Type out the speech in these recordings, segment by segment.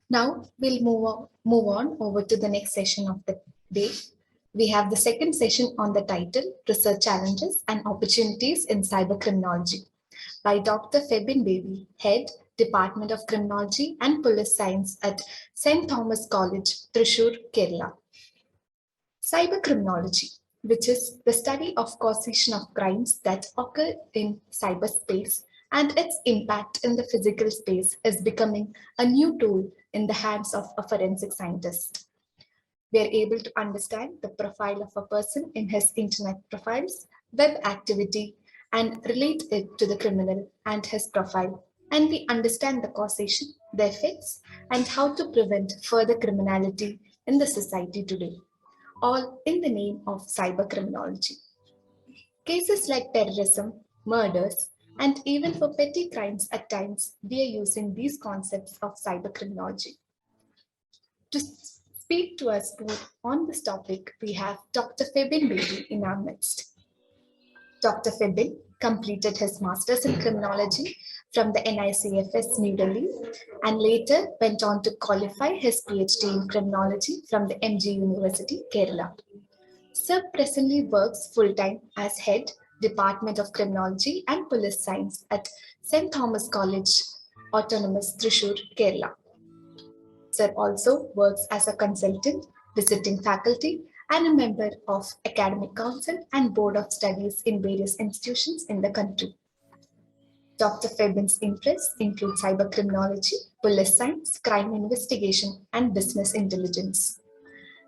Now we'll move on over to the next session of the day. We have the second session on the title Research Challenges and Opportunities in Cybercriminology by Dr. Febin Baby, Head, Department of Criminology and Police Science at St. Thomas College, Thrissur, Kerala. Cybercriminology, which is the study of causation of crimes that occur in cyberspace and its impact in the physical space, is becoming a new tool in the hands of a forensic scientist. We are able to understand the profile of a person in his internet profiles, web activity, and relate it to the criminal and his profile. And we understand the causation, the effects, and how to prevent further criminality in the society today, all in the name of cybercriminology. Cases like terrorism, murders, and even for petty crimes at times, we are using these concepts of cybercriminology. To speak to us more on this topic, we have Dr. Febin Baby in our midst. Dr. Febin completed his master's in criminology from the NICFS New Delhi and later went on to qualify his PhD in criminology from the MG University, Kerala. Sir presently works full-time as Head, Department of Criminology and Police Science at St. Thomas College, Autonomous, Thrissur, Kerala. Sir also works as a consultant, visiting faculty, and a member of Academic Council and Board of Studies in various institutions in the country. Dr. Febin's interests include cybercriminology, police science, crime investigation, and business intelligence.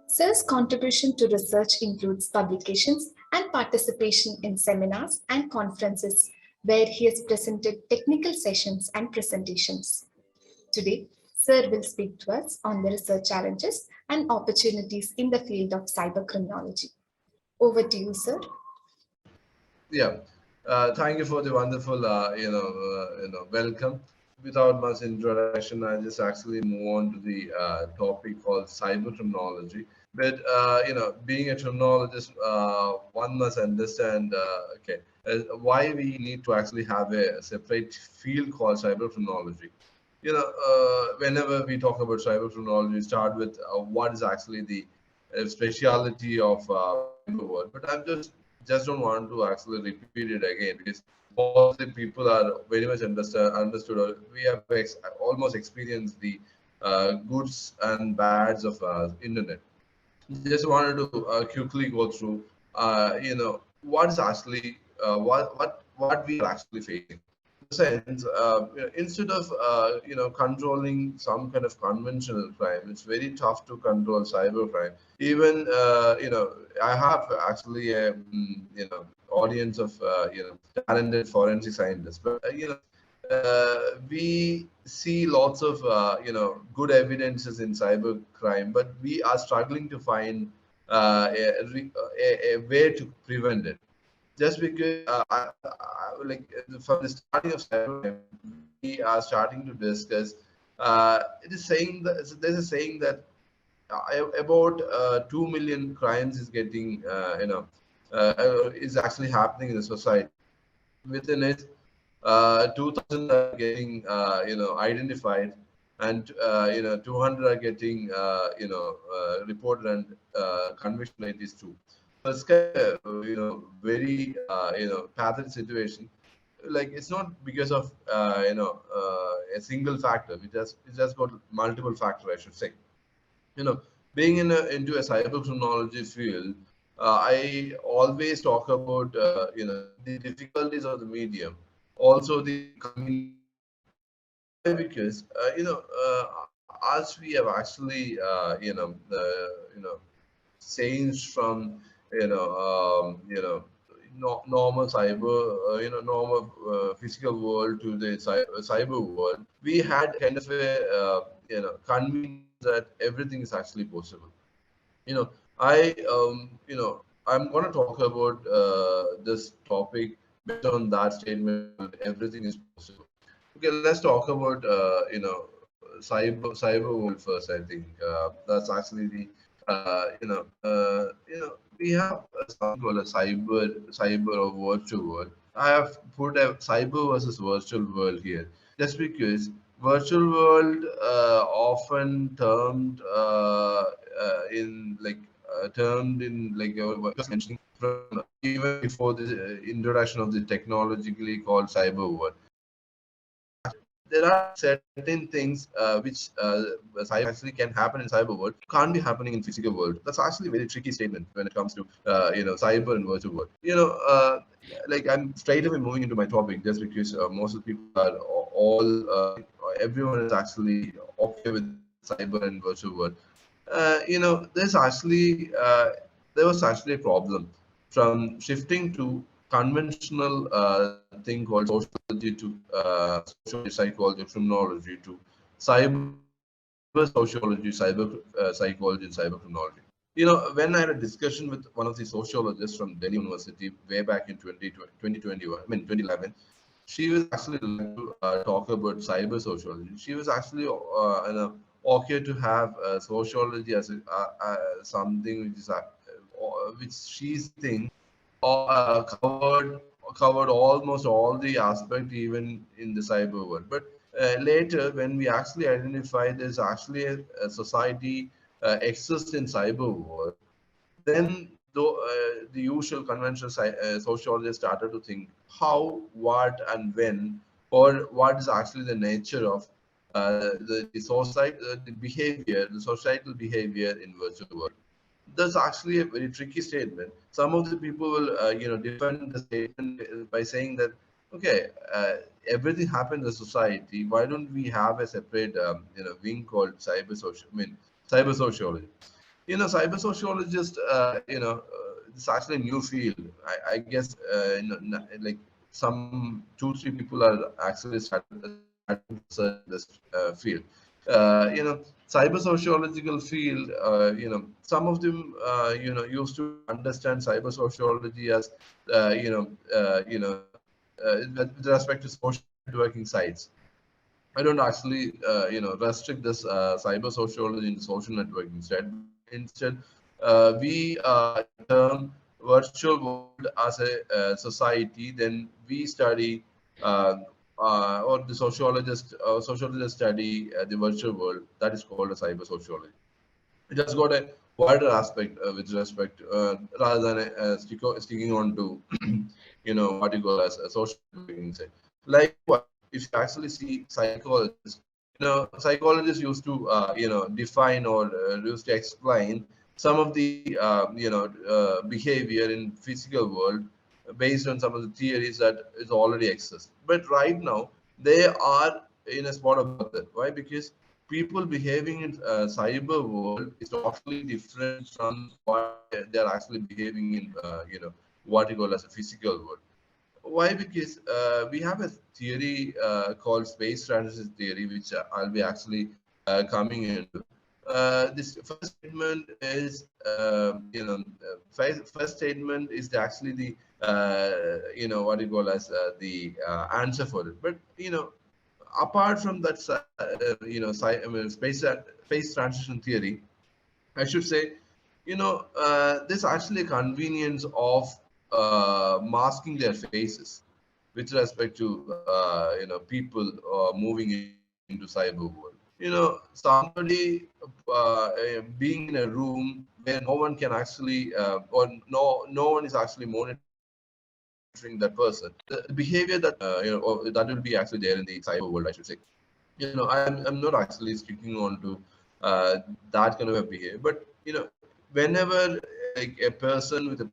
Sir's contribution to research includes publications and participation in seminars and conferences where he has presented technical sessions and presentations. Today, Sir will speak to us on the research challenges and opportunities in the field of cybercriminology. Over to you, Sir. Yeah, thank you for the wonderful, welcome. Without much introduction, I just actually move on to the topic called cyber criminology. But being a criminologist, one must understand, why we need to actually have a separate field called cyber criminology. Whenever we talk about cyber criminology, we start with what is actually the speciality of cyber world. But I'm just don't want to actually repeat it again because all the people are very much understood. Or we have almost experienced the goods and bads of internet. Just wanted to quickly go through, what is actually what we are actually facing. In the sense, instead of controlling some kind of conventional crime, it's very tough to control cyber crime. Even I have actually a audience of talented forensic scientists, but we see lots of good evidences in cyber crime, but we are struggling to find a way to prevent it. Just because like from the starting of cyber crime, we are starting to discuss. It is saying that there's a saying that about 2 million crimes is getting is actually happening in the society. Within it, 2,000 are getting identified, and 200 are getting reported, and conviction rate is 2. So it's kind of very pathetic situation. Like it's not because of a single factor. It just got multiple factors, I should say. Being into a cyber criminology field, I always talk about the difficulties of the medium, also the community. Why? Because as we have actually changed from normal cyber normal physical world to the cyber world, we had kind of a convenience that everything is actually possible. I I'm going to talk about this topic based on that statement. Everything is possible. Okay, let's talk about cyber world first. I think that's actually the we have something called a cyber or virtual world. I have put a cyber versus virtual world here just because virtual world often termed in like termed in like just mentioning from even before the introduction of the technologically called cyber world. There are certain things which cyber actually can happen in cyber world can't be happening in physical world. That's actually a very tricky statement when it comes to cyber and virtual world. Like I'm straight away moving into my topic just because most of the people are all everyone is actually okay with cyber and virtual world. There's actually there was actually a problem from shifting to conventional thing called sociology to sociology, psychology, criminology to cyber sociology, psychology, and cyber criminology. When I had a discussion with one of the sociologists from Delhi University way back in 2021, I mean 2011, she was actually like to talk about cyber sociology. She was actually okay to have sociology as something which is which she thinks covered almost all the aspect even in the cyber world. But later, when we actually identify there's actually a society exists in cyber world, then the usual conventional sociologists started to think how, what, and when, or what is actually the nature of the society, the behavior, the societal behavior in virtual world. That's actually a very tricky statement. Some of the people will, defend the statement by saying that, okay, everything happens in society. Why don't we have a separate, wing called cyber sociology? Cyber sociologist, it's actually a new field. I guess, like some 2 3 people are actually starting to research in this field. Cyber sociological field, some of them, used to understand cyber sociology as, with respect to social networking sites. I don't actually, restrict this cyber sociology into social networking instead. Instead, we term virtual world as a society. Then we study, or the sociologists study the virtual world. That is called a cyber sociology. It has got a wider aspect with respect rather than sticking on to what you call as a social networking side. Likewise, if you actually see psychologists, psychologists used to define or used to explain some of the behavior in physical world based on some of the theories that is already exist. But right now they are in a spot of bother. Why? Because people behaving in cyber world is totally different from what they're actually behaving in what you call as a physical world. Why? Because we have a theory called space transition theory, which I'll be actually coming into. This first statement is, first statement is actually the, what you call as the answer for it. But, apart from that, space transition theory, I should say, there's actually a convenience of masking their faces with respect to people moving into cyber world. Somebody being in a room where no one can actually or no one is actually monitoring that person. The behavior that or that will be actually there in the cyber world, I should say. I'm not actually sticking on to that kind of a behavior, but whenever like a person with a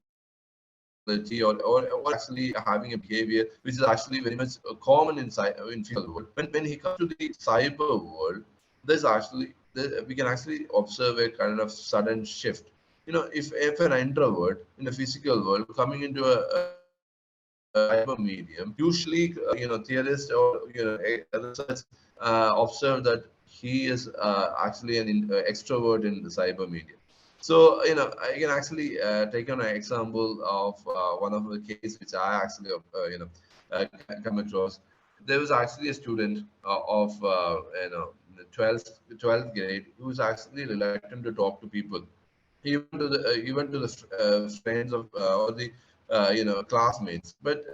personality or actually having a behavior which is actually very much common in physical world, when he comes to the cyber world, there's actually we can actually observe a kind of sudden shift. If an introvert in a physical world coming into a cyber medium, usually theorists or research observe that he is actually an extrovert in the cyber medium. So, I can actually take an example of one of the case which I actually, come across. There was actually a student of, the 12th grade who was actually reluctant to talk to people, even to the friends of or the classmates. But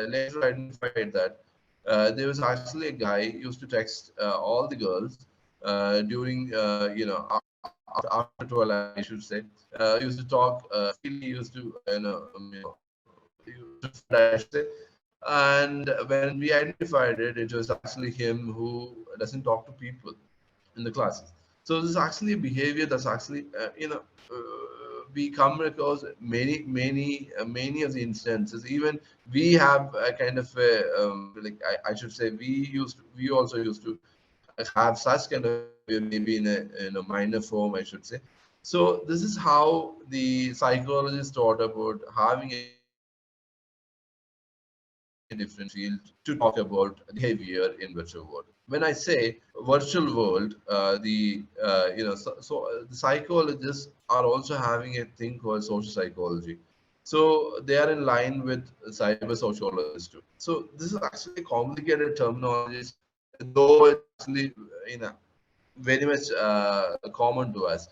later identified that There was actually a guy used to text all the girls during after 12, I should say. Used to talk freely, used to used to flirt, I should say. And when we identified it, it was actually him who doesn't talk to people in the classes. So this is actually a behavior that's actually we come across many of the instances. Even we have a kind of like I should say we also used to have such kind of behavior, maybe in a minor form, I should say. So this is how the psychologists taught about having a different field to talk about behavior in virtual world. When I say virtual world, the psychologists are also having a thing called social psychology. So they are in line with cyber sociologists too. So this is actually complicated terminologies, though it's actually you know very much common to us.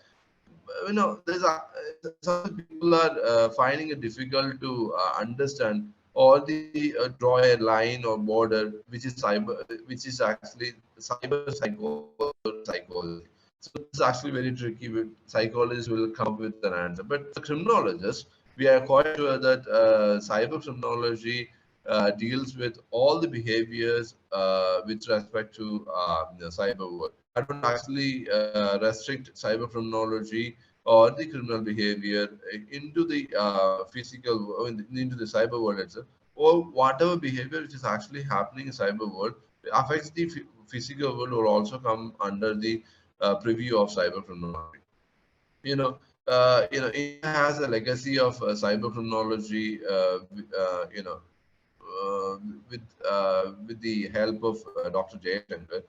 Some of the people are finding it difficult to understand or the draw a line or border which is actually cyber psychology or psychology. So this is actually very tricky. Psychologists will come up with an answer, but the criminologists, we are quite sure that cyber criminology deals with all the behaviors with respect to the cyber world. I don't actually restrict cyber criminology or the criminal behavior into the physical into the cyber world itself, or whatever behavior which is actually happening in cyber world affects the physical world will also come under the preview of cyber criminology. you know India has a legacy of cyber criminology, uh, with the help of Dr. Jayashankar,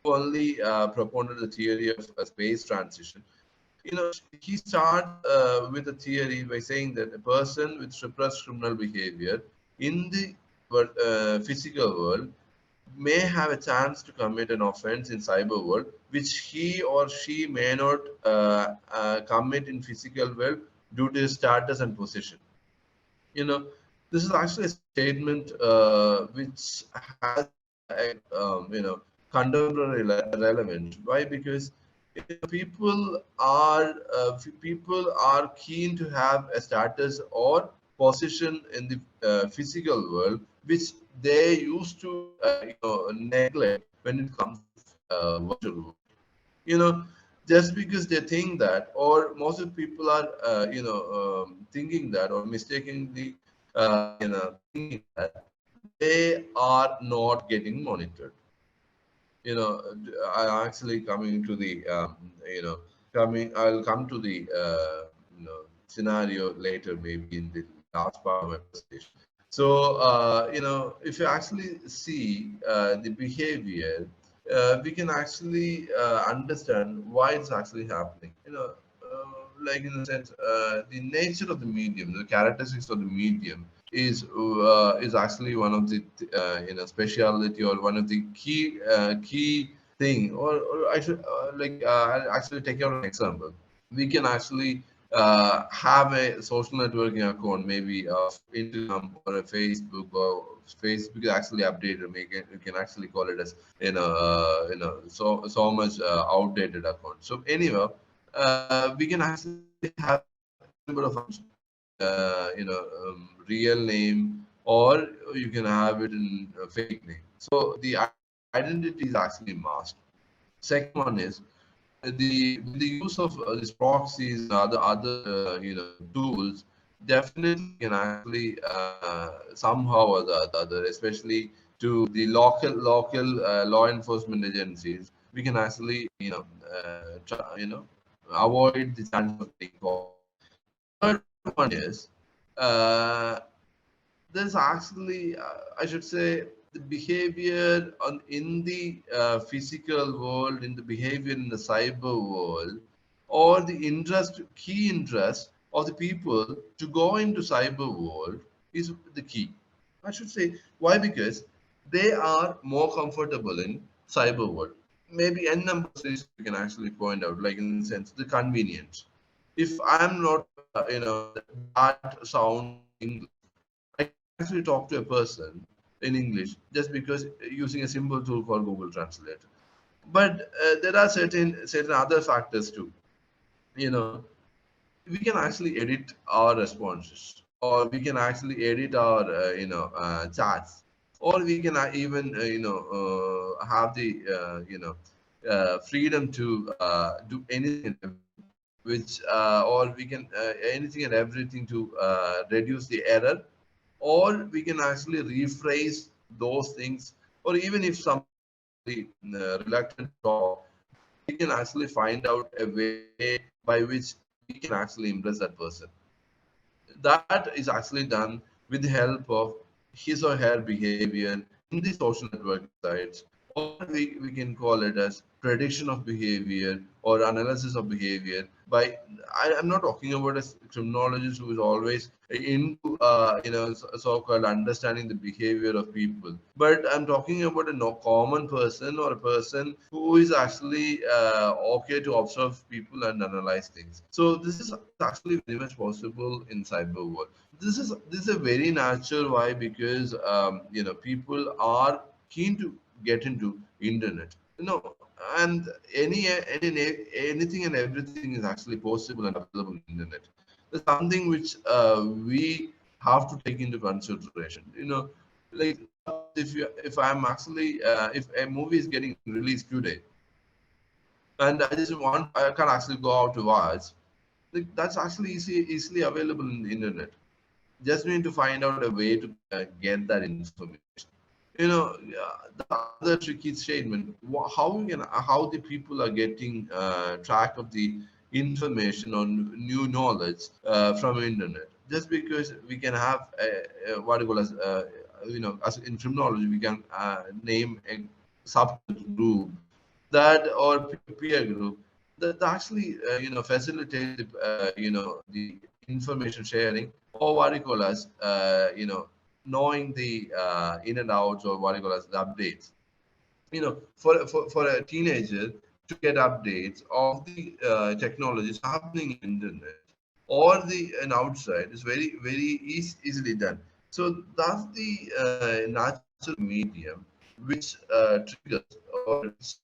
who only proponed the theory of space transition. He starts with a theory by saying that a person with suppressed criminal behavior in the physical world may have a chance to commit an offense in cyber world, which he or she may not commit in physical world due to his status and position. you know this is actually a statement which has a contemporary relevance. Why? Because people are keen to have a status or position in the physical world, which they used to neglect when it comes to virtual world. you know just because they think that, or most of the people are thinking that or mistakenly thinking that they are not getting monitored. I actually coming to the you know coming I'll come to the scenario later, maybe in the last part of my presentation. So if you actually see the behavior, we can actually understand why it's actually happening. Like in the sense, the nature of the medium, the characteristics of the medium is actually one of the speciality, or one of the key thing. Or I should I'll actually take out an example. We can actually have a social networking account, maybe of Instagram or a Facebook, or Facebook is actually updated. We can actually call it as so much outdated account. So anyway, we can actually have n number of accounts in real name, or you can have it in a fake name. So the identity is actually masked. Second one is the with the use of these proxies and other tools. Definitely we can actually somehow or the other, especially to the local law enforcement agencies, we can actually avoid the chance of getting caught. Third one is uh, there's actually I should say the behavior in the physical world, in the behavior in the cyber world, or the key interest of the people to go into cyber world is the key. I should say why? Because they are more comfortable in cyber world. Maybe n number of reasons we can actually point out, like in the sense the convenience. If I'm not that sound in English, I can actually talk to a person in English just because using a simple tool called Google Translate. But there are certain other factors too. You know, we can actually edit our responses, or we can actually edit our chats, or we can even have the freedom to do anything and everything, which or we can anything and everything to reduce the error, or we can actually rephrase those things, or even if somebody is very reluctant to talk, we can actually find out a way by which we can actually impress that person. That is actually done with the help of his or her behavior in the social networking sites, or we can call it as prediction of behavior or analysis of behavior. I'm not talking about a criminologist who is always into so-called understanding the behavior of people, but I'm talking about a no common person, or a person who is actually okay to observe people and analyze things. So this is actually very much possible in cyber world. This is a very natural. Why? Because people are keen to get into internet. And anything and everything is actually possible and available in internet. There's something which we have to take into consideration. Like suppose if I'm actually if a movie is getting released today, and I can actually go out to watch. Like, that's actually easily available in the internet. Just need to find out a way to get that information. The other tricky statement, how the people are getting track of the information on new knowledge from internet. Just because we can have what you call as as in criminology, we can name a subgroup that, or peer group, that actually facilitate the information sharing, or what you call as knowing the in and outs, or what you call as the updates. For a teenager to get updates of the technologies happening in internet or the and outside is very easily done. So that's the natural medium which triggers, or which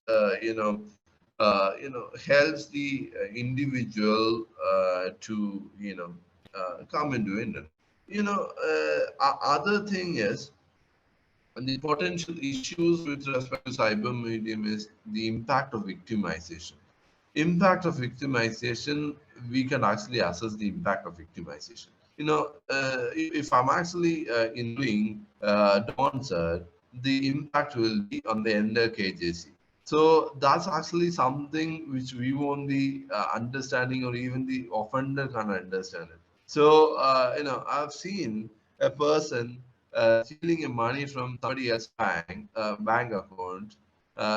helps the individual to come into internet. Other thing is, and the potential issues with respect to cyber medium is the impact of victimization. Impact of victimization, we can actually assess the impact of victimization. If I'm actually enrolling Don sir, the impact will be on the entire KJC. So that's actually something which we won't be understanding, or even the offender can understand it. So I've seen a person stealing money from somebody else's bank account.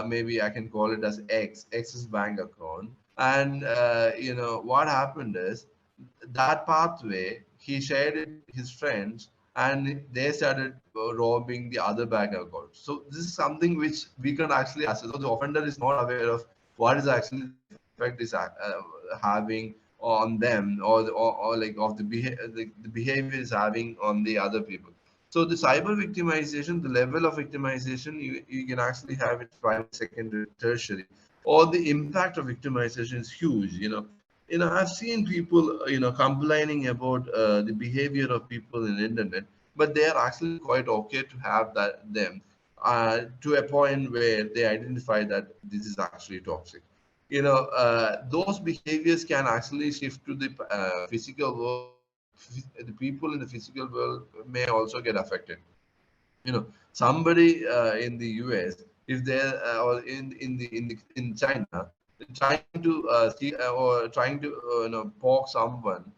Maybe I can call it as X's bank account. And what happened is, that pathway he shared it with his friends, and they started robbing the other bank accounts. So this is something which we can actually assess. So the offender is not aware of what is actually the effect is having on them, or like of the behavior is having on the other people. So the cyber victimization, the level of victimization, you can actually have it primary, secondary, tertiary, or the impact of victimization is huge. I've seen people complaining about the behavior of people in the internet, but they are actually quite okay to have them to a point where they identify that this is actually toxic. Those behaviors can actually shift to the physical world. The people in the physical world may also get affected. Somebody in the US, if they're or in China, trying to see or trying to poke someone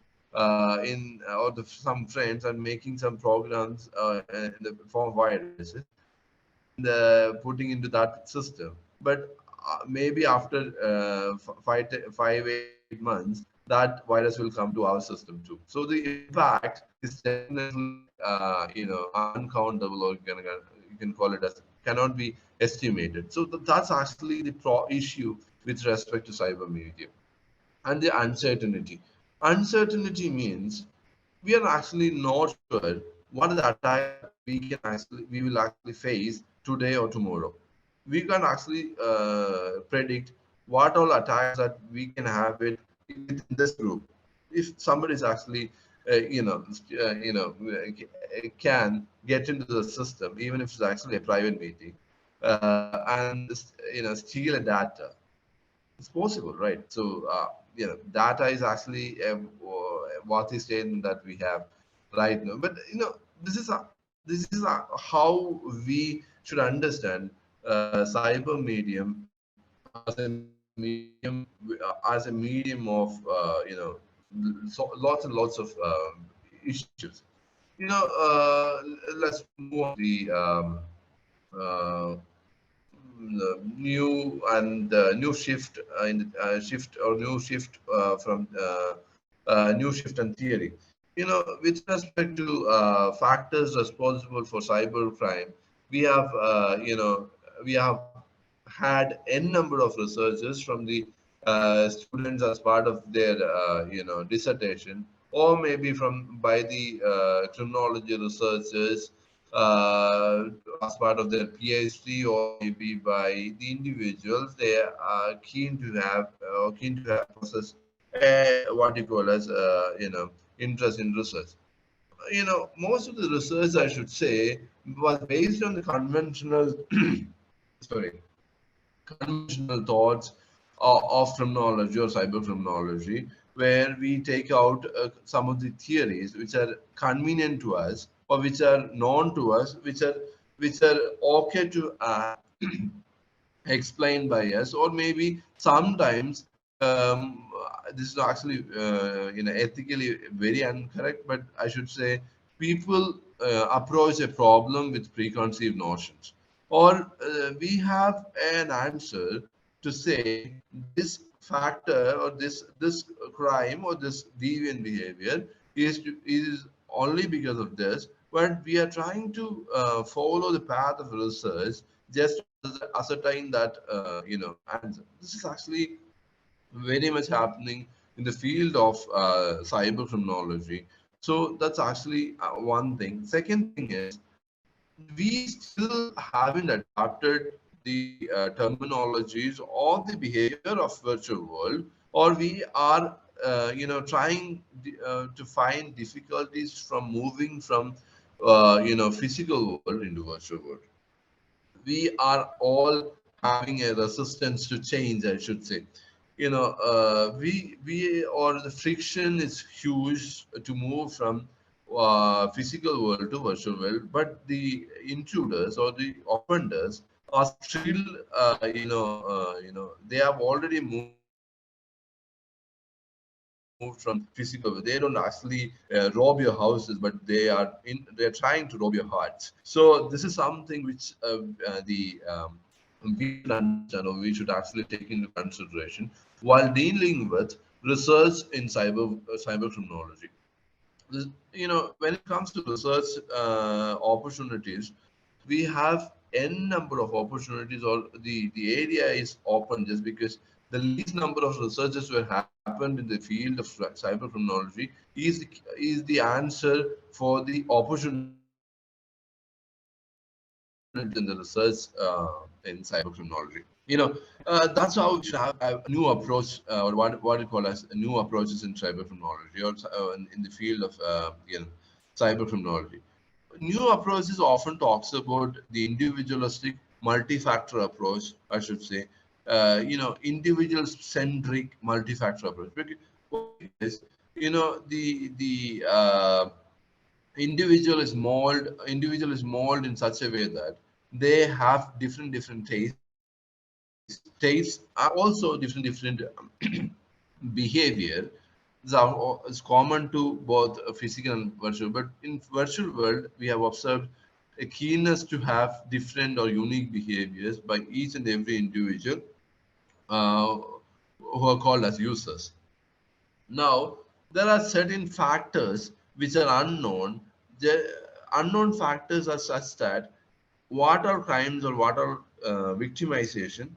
some friends, and making some programs in the form of viruses, and putting into that system. But maybe after 5 8 months, that virus will come to our system too. So the impact is definitely uncountable, or you can call it as cannot be estimated. So that's actually the issue with respect to cyber media. And the uncertainty. Uncertainty means we are actually not sure what the attacker we will actually face today or tomorrow. We can actually predict what all attacks that we can have it within this group. If somebody is actually can get into the system, even if it's actually a private meeting, and steal a data, it's possible, right? So data is actually what is saying that we have right now. But how we should understand cyber medium as a medium of lots and lots of issues. Let's move on to the the new shift from new shift and theory. With respect to factors responsible for cybercrime, we have we have had n number of researchers from the students as part of their dissertation, or maybe from by the criminology researchers uh, as part of their PhD, or maybe by the individuals. They are keen to have possess what you call as interest in research. Most of the research, I should say, was based on the conventional sorry conventional thoughts of criminology or cyber criminology, where we take out some of the theories which are convenient to us, or which are known to us, which are okay to explained by us, or maybe sometimes this is actually ethically very incorrect, but I should say people approach a problem with preconceived notions, or we have an answer to say this factor, or this crime, or this deviant behavior is only because of this, but we are trying to follow the path of research just to ascertain that answer. This is actually very much happening in the field of cyber criminology. So that's actually one thing. Second thing is, we still haven't adapted the terminologies or the behavior of virtual world, or we are trying to find difficulties from moving from physical world into virtual world. We are all having a resistance to change, I should say. We or the friction is huge to move from physical world to virtual world, but the intruders or the offenders are still they have already moved from physical world. They don't actually rob your houses, but they are trying to rob your hearts. So this is something which we should understand, or we should actually take into consideration while dealing with research in cyber criminology. When it comes to research opportunities, we have n number of opportunities, or the area is open just because the least number of researches were happened in the field of cyber criminology is the answer for the opportunities in the research in cyber criminology. That's how we should have a new approach, or what you call as new approaches in cyber criminology, or in the field of cyber criminology. New approaches often talks about the individualistic multi-factor approach, I should say, individual centric multi-factor approach. Why? Because the individual is molded in such a way that they have different tastes are also different behavior. Is common to both physical and virtual, but in virtual world we have observed a keenness to have different or unique behaviors by each and every individual uh, who are called as users. Now, there are certain factors which are unknown. The unknown factors are such that what are crimes, or what are victimization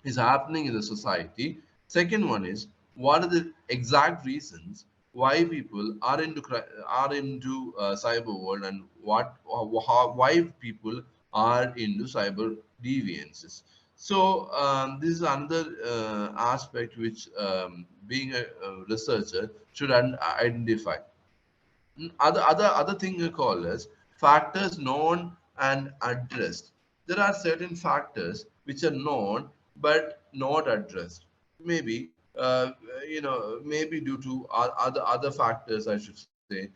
is happening in the society. Second one is, what are the exact reasons why people are into cyber world, and why people are into cyber deviances. So this is another aspect which being a researcher should identify. Other thing we call as factors known and addressed. There are certain factors which are known but not addressed. Maybe maybe due to other factors, I should say.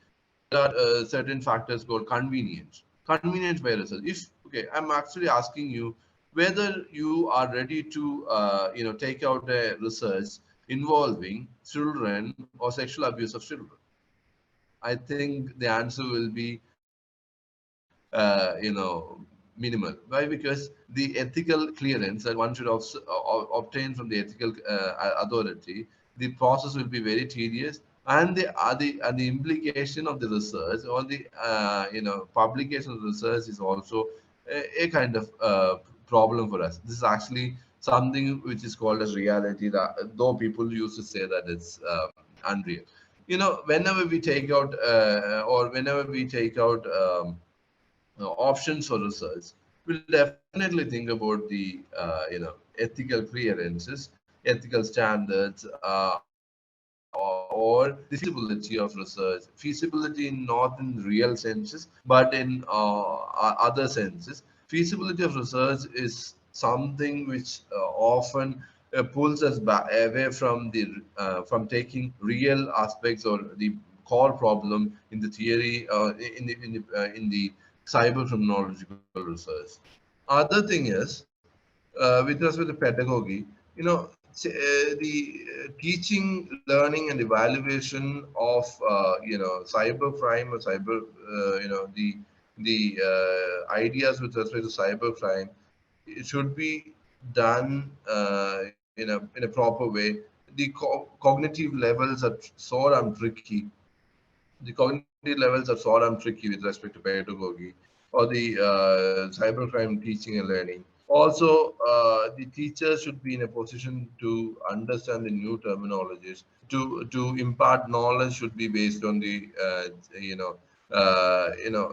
There are certain factors called convenience. Convenience by research. If okay, I'm actually asking you whether you are ready to take out a research involving children or sexual abuse of children. I think the answer will be, minimal. Why? Because the ethical clearance that one should obtain from the ethical authority, the process will be very tedious, and the implication of the research or the publication of the research is also a kind of problem for us. This is actually something which is called as reality. That though people used to say that it's unreal. Whenever we take out or whenever we take out options for research, we'll definitely think about the ethical clearances, ethical standards, or the feasibility of research. Feasibility not in real senses, but in other senses. Feasibility of research is something which often pulls us back away from taking real aspects or the core problem in the theory in the cyber criminological research. Other thing is, with respect to pedagogy, the teaching, learning, and evaluation of cyber crime or cyber the ideas with respect to cyber crime, it should be done in a proper way. The cognitive levels are so damn tricky. The cognitive levels are so damn tricky with respect to pedagogy or the cybercrime teaching and learning. Also, the teachers should be in a position to understand the new terminologies. To impart knowledge should be based on the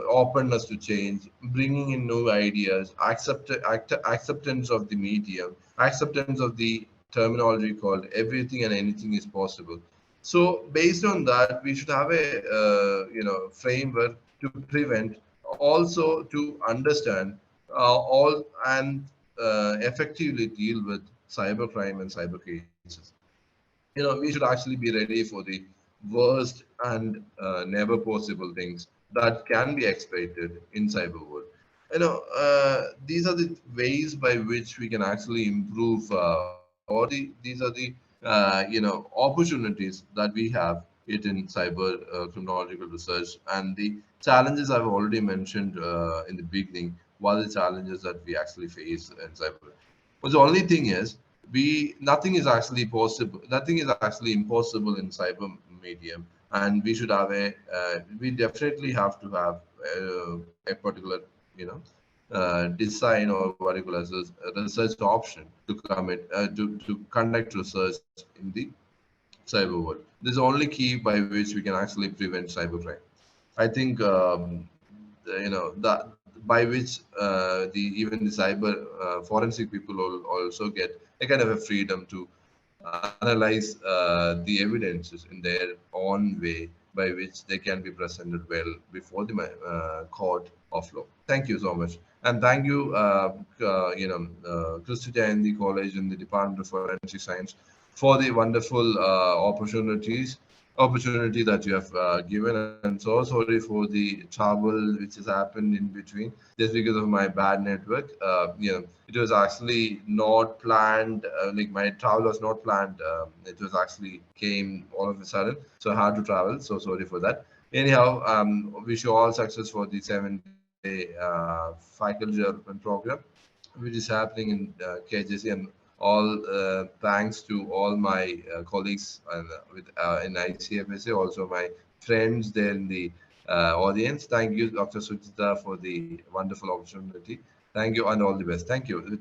openness to change, bringing in new ideas, acceptance of the medium, acceptance of the terminology called everything and anything is possible. So based on that, we should have a framework to prevent, also to understand all and effectively deal with cybercrime and cyber cases. We should actually be ready for the worst and never possible things that can be exploited in cyber world. These are the ways by which we can actually improve, these are the opportunities that we have it in cyber criminological research, and the challenges I've already mentioned in the beginning. What are the challenges that we actually face in cyber? But the only thing is, we nothing is actually possible. Nothing is actually impossible in cyber medium, and we should have we definitely have to have a particular, design or what you call as a research option to commit to conduct research in the cyber world. This is the only key by which we can actually prevent cybercrime. I think that by which the even the cyber forensic people will also get a kind of a freedom to analyze the evidences in their own way, by which they can be presented well before the court of law. Thank you so much, and thank you, Christy Jayanti College and the Department of Forensic Science for the wonderful opportunity that you have given. And so sorry for the trouble which has happened in between just because of my bad network. It was actually not planned. Like my travel was not planned. It was actually came all of a sudden, so I had to travel. So sorry for that. Anyhow, wish you all success for the 7-day faculty development program, which is happening in KJC, and all thanks to all my colleagues in ICFSA, also my friends there in the audience. Thank you, Dr. Sujita, for the wonderful opportunity. Thank you and all the best. Thank you.